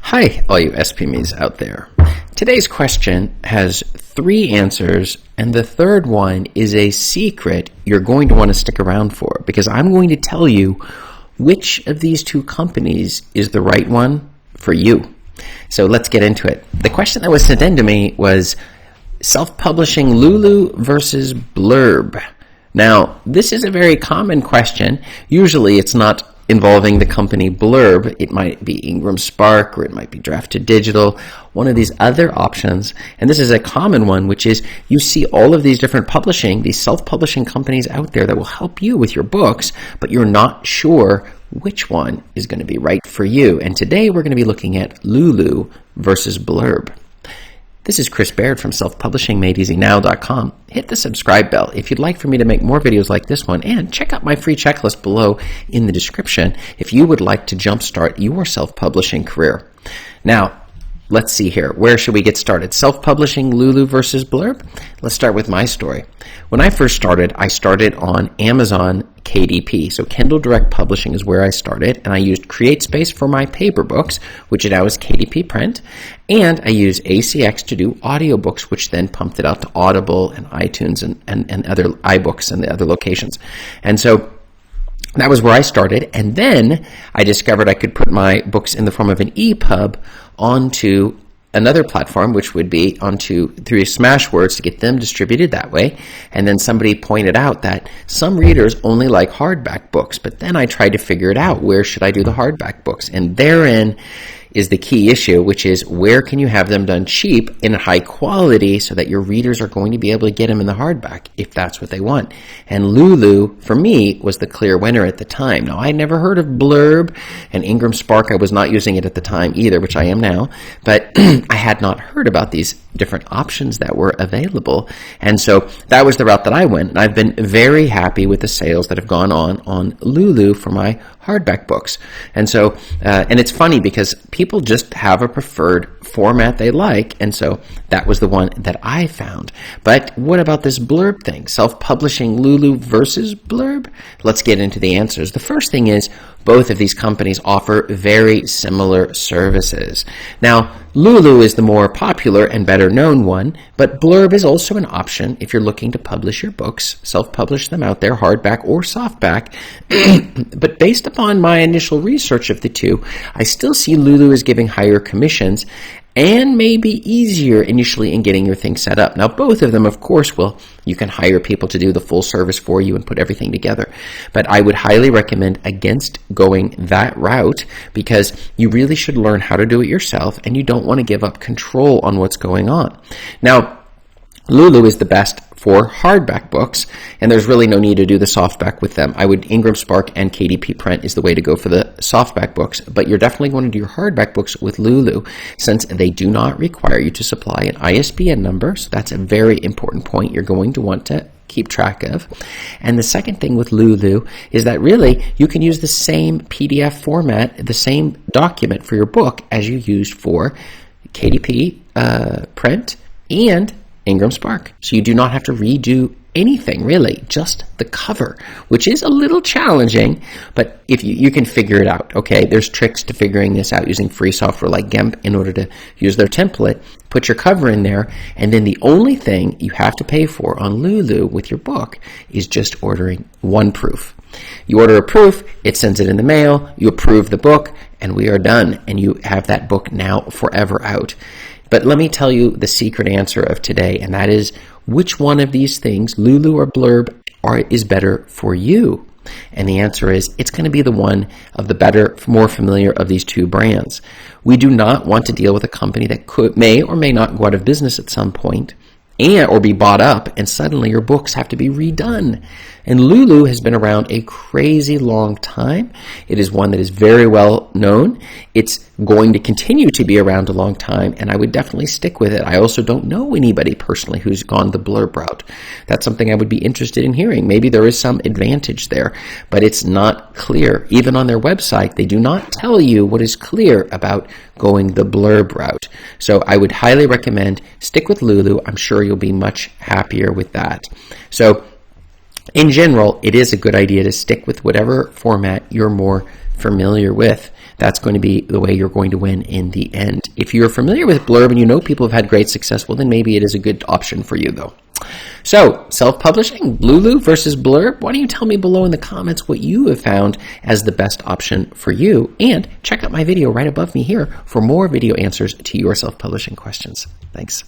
Hi, all you SPMEs out there. Today's question has 3 answers, and the third one is a secret you're going to want to stick around for, because I'm going to tell you which of these 2 companies is the right one for you. So let's get into it. The question that was sent in to me was self-publishing Lulu versus Blurb. Now, this is a very common question. Usually it's not involving the company Blurb. It might be Ingram Spark, or it might be Draft to Digital, one of these other options. And this is a common one, which is you see all of these different these self-publishing companies out there that will help you with your books, but you're not sure which one is going to be right for you. And today we're going to be looking at Lulu versus Blurb. This is Chris Baird from selfpublishingmadeeasynow.com. Hit the subscribe bell if you'd like for me to make more videos like this one, and check out my free checklist below in the description if you would like to jumpstart your self-publishing career. Now, let's see here. Where should we get started? Self-publishing Lulu versus Blurb? Let's start with my story. When I first started, I started on Amazon KDP. So Kindle Direct Publishing is where I started, and I used CreateSpace for my paper books, which now is KDP Print, and I used ACX to do audiobooks, which then pumped it out to Audible and iTunes and other iBooks and the other locations. And so that was where I started, and then I discovered I could put my books in the form of an EPUB onto another platform, which would be through Smashwords to get them distributed that way. And then somebody pointed out that some readers only like hardback books, but then I tried to figure it out. Where should I do the hardback books? And therein is the key issue, which is where can you have them done cheap in high quality so that your readers are going to be able to get them in the hardback if that's what they want. And Lulu, for me, was the clear winner at the time. Now, I never heard of Blurb, and Ingram Spark, I was not using it at the time either, which I am now, but I had not heard about these different options that were available. And so that was the route that I went, and I've been very happy with the sales that have gone on Lulu for my hardback books. And so, and it's funny because people just have a preferred format they like, and so that was the one that I found. But what about this Blurb thing? Self-publishing Lulu versus Blurb? Let's get into the answers. The first thing is both of these companies offer very similar services. Now, Lulu is the more popular and better known one, but Blurb is also an option if you're looking to publish your books, self-publish them out there, hardback or softback. But based upon my initial research of the two, I still see Lulu as giving higher commissions and maybe easier initially in getting your thing set up. Now, both of them, of course, you can hire people to do the full service for you and put everything together. But I would highly recommend against going that route, because you really should learn how to do it yourself, and you don't want to give up control on what's going on. Now, Lulu is the best for hardback books, and there's really no need to do the softback with them. Ingram Spark and KDP Print is the way to go for the softback books, but you're definitely going to do your hardback books with Lulu, since they do not require you to supply an ISBN number. So that's a very important point you're going to want to keep track of. And the second thing with Lulu is that really you can use the same PDF format, the same document for your book as you used for KDP Print and Ingram Spark. So you do not have to redo anything, really, just the cover, which is a little challenging, but if you can figure it out, okay? There's tricks to figuring this out using free software like GIMP in order to use their template, put your cover in there, and then the only thing you have to pay for on Lulu with your book is just ordering one proof. You order a proof, it sends it in the mail, you approve the book, and we are done, and you have that book now forever out. But let me tell you the secret answer of today, and that is which one of these things, Lulu or Blurb, is better for you? And the answer is it's going to be the one of the better, more familiar of these 2 brands. We do not want to deal with a company that may or may not go out of business at some point, or be bought up, and suddenly your books have to be redone. And Lulu has been around a crazy long time. It is one that is very well known. It's going to continue to be around a long time, and I would definitely stick with it. I also don't know anybody personally who's gone the Blurb route. That's something I would be interested in hearing. Maybe there is some advantage there, but it's not clear. Even on their website, they do not tell you what is clear about going the Blurb route. So I would highly recommend stick with Lulu. I'm sure you'll be much happier with that. So in general, it is a good idea to stick with whatever format you're more familiar with, that's going to be the way you're going to win in the end. If you're familiar with Blurb and you know people have had great success, well, then maybe it is a good option for you, though. So, self-publishing, Lulu versus Blurb. Why don't you tell me below in the comments what you have found as the best option for you, and check out my video right above me here for more video answers to your self-publishing questions. Thanks.